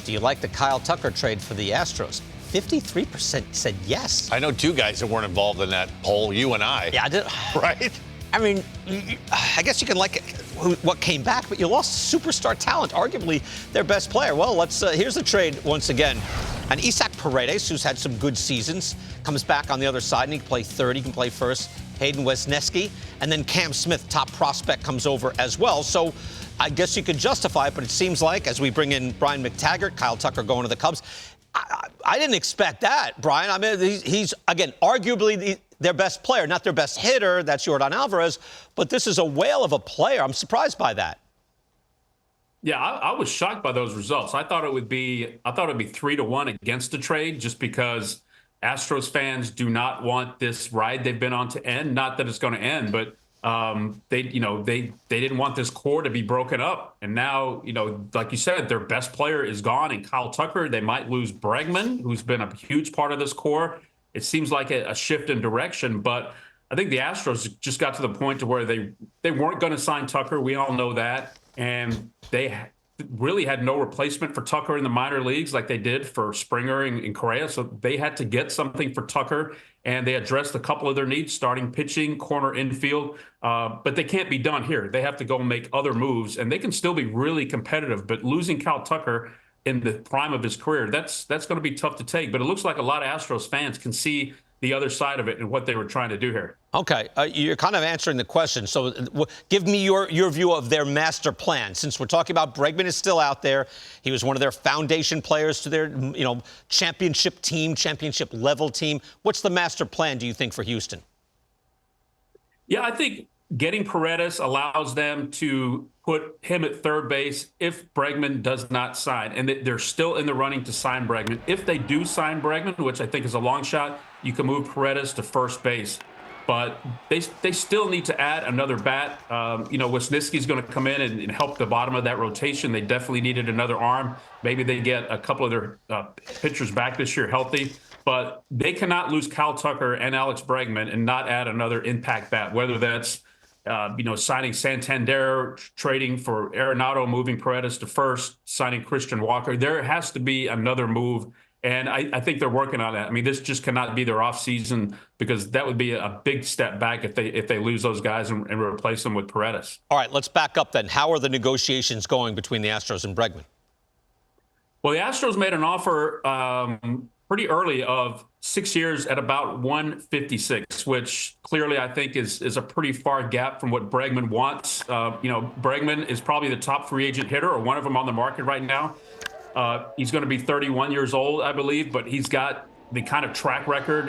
Do you like the Kyle Tucker trade for the Astros? 53% said yes. I know two guys that weren't involved in that poll, you and I. Yeah, I did. Right? I mean, I guess you can like what came back, but you lost superstar talent, arguably their best player. Well, here's the trade once again. And Isaac Paredes, who's had some good seasons, comes back on the other side, and he can play third, he can play first. Hayden Wesneski, and then Cam Smith, top prospect, comes over as well. So I guess you could justify it, but it seems like as we bring in Brian McTaggart, Kyle Tucker going to the Cubs, I didn't expect that, Brian. I mean, he's again, arguably their best player, not their best hitter. That's Yordan Alvarez, but this is a whale of a player. I'm surprised by that. Yeah, I was shocked by those results. I thought it would be 3-1 against the trade, just because Astros fans do not want this ride they've been on to end. Not that it's going to end, but they didn't want this core to be broken up. And now, like you said, their best player is gone, and Kyle Tucker. They might lose Bregman, who's been a huge part of this core. It seems like a shift in direction, but I think the Astros just got to the point to where they weren't going to sign Tucker. We all know that, and they really had no replacement for Tucker in the minor leagues like they did for Springer and Correa. So they had to get something for Tucker, and they addressed a couple of their needs, starting pitching, corner, infield. But they can't be done here. They have to go make other moves, and they can still be really competitive. But losing Kyle Tucker in the prime of his career, that's going to be tough to take. But it looks like a lot of Astros fans can see the other side of it and what they were trying to do here. Okay, you're kind of answering the question. So give me your view of their master plan. Since we're talking about Bregman is still out there, he was one of their foundation players to their championship team, championship level team. What's the master plan, do you think, for Houston? Yeah, I think getting Paredes allows them to put him at third base if Bregman does not sign. And they're still in the running to sign Bregman. If they do sign Bregman, which I think is a long shot, you can move Paredes to first base. But they still need to add another bat. Wisniewski's going to come in and help the bottom of that rotation. They definitely needed another arm. Maybe they get a couple of their pitchers back this year healthy. But they cannot lose Kyle Tucker and Alex Bregman and not add another impact bat, whether that's signing Santander, trading for Arenado, moving Paredes to first, signing Christian Walker. There has to be another move, and I think they're working on that. I mean, this just cannot be their offseason, because that would be a big step back if they lose those guys and replace them with Paredes. All right, let's back up then. How are the negotiations going between the Astros and Bregman? Well, the Astros made an offer pretty early of 6 years at about 156, which clearly I think is a pretty far gap from what Bregman wants. Bregman is probably the top free agent hitter, or one of them on the market right now. He's going to be 31 years old, I believe, but he's got the kind of track record.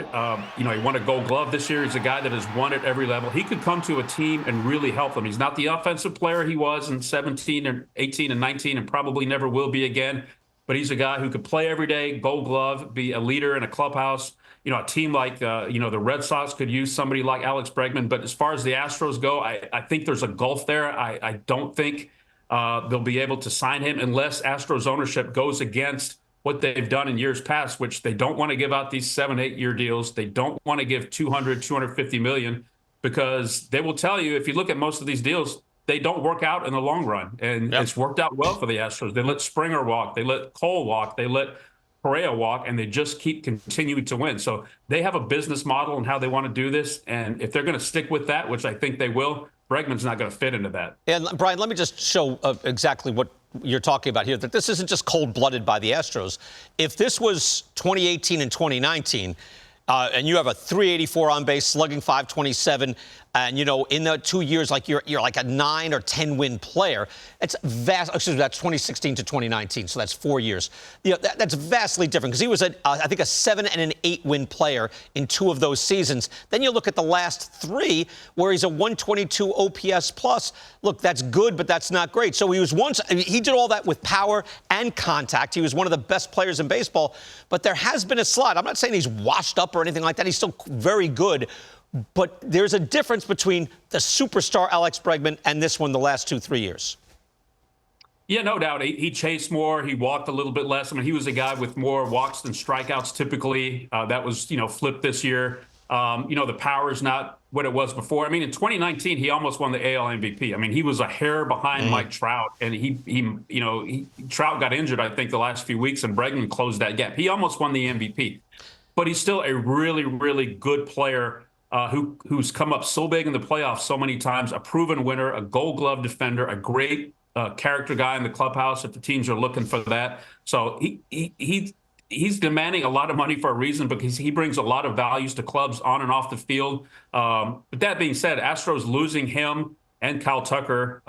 He won a Gold Glove this year. He's a guy that has won at every level. He could come to a team and really help them. He's not the offensive player he was in 17 and 18 and 19, and probably never will be again. But he's a guy who could play every day, Gold Glove, be a leader in a clubhouse. A team like, the Red Sox could use somebody like Alex Bregman. But as far as the Astros go, I think there's a gulf there. I don't think they'll be able to sign him unless Astros ownership goes against what they've done in years past, which they don't want to give out these 7-8 year deals. They don't want to give $250 million, because they will tell you, if you look at most of these deals, they don't work out in the long run. And It's worked out well for the Astros. They let Springer walk. They let Cole walk. They let Correa walk, and they just keep continuing to win. So they have a business model and how they want to do this. And if they're going to stick with that, which I think they will, Bregman's not going to fit into that. And Brian, let me just show exactly what you're talking about here, that this isn't just cold-blooded by the Astros. If this was 2018 and 2019, and you have a 384 on base, slugging 527, and in the 2 years, like you're like a 9 or 10 win player. It's vast. Excuse me, that's 2016 to 2019, so that's 4 years. That's vastly different, because he was I think a 7 and an 8 win player in 2 of those seasons. Then you look at the last 3, where he's a 122 OPS plus. Look, that's good, but that's not great. So he did all that with power and contact. He was one of the best players in baseball, but there has been a slide. I'm not saying he's washed up or anything like that. He's still very good. But there's a difference between the superstar Alex Bregman and this one the last 2-3 years. Yeah, no doubt. He chased more. He walked a little bit less. I mean, he was a guy with more walks than strikeouts typically. That was, flipped this year. The power is not what it was before. I mean, in 2019, he almost won the AL MVP. I mean, he was a hair behind Mike Trout, and Trout got injured, I think, the last few weeks, and Bregman closed that gap. He almost won the MVP, but he's still a really, really good player who's come up so big in the playoffs so many times, a proven winner, a Gold Glove defender, a great character guy in the clubhouse if the teams are looking for that. So he's demanding a lot of money for a reason, because he brings a lot of values to clubs on and off the field. But that being said, Astros losing him and Kyle Tucker,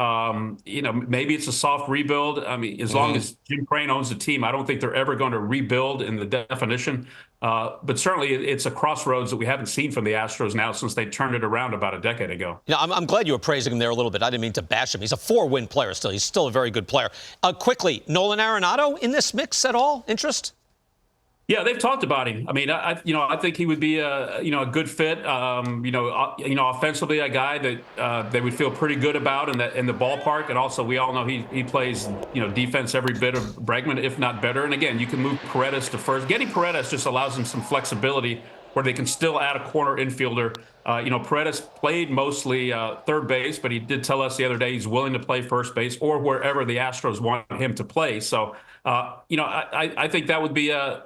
maybe it's a soft rebuild. I mean, as long as Jim Crane owns the team, I don't think they're ever going to rebuild in the definition. But certainly it's a crossroads that we haven't seen from the Astros now since they turned it around about a decade ago. I'm glad you were praising him there a little bit. I didn't mean to bash him. He's a 4-win player still. He's still a very good player. Quickly, Nolan Arenado in this mix at all? Interest? Yeah, they've talked about him. I mean, I think he would be a good fit. Offensively, a guy that they would feel pretty good about in the ballpark. And also, we all know he plays defense every bit of Bregman, if not better. And again, you can move Paredes to first. Getting Paredes just allows them some flexibility where they can still add a corner infielder. Paredes played mostly third base, but he did tell us the other day he's willing to play first base or wherever the Astros want him to play. So, I think that would be a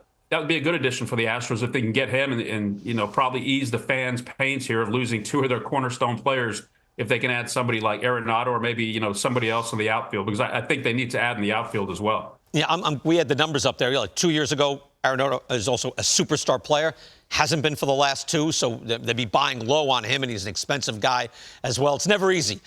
good addition for the Astros if they can get him and probably ease the fans' pains here of losing two of their cornerstone players if they can add somebody like Arenado or maybe, somebody else in the outfield, because I think they need to add in the outfield as well. Yeah, we had the numbers up there. Like 2 years ago, Arenado is also a superstar player. Hasn't been for the last two, so they'd be buying low on him, and he's an expensive guy as well. It's never easy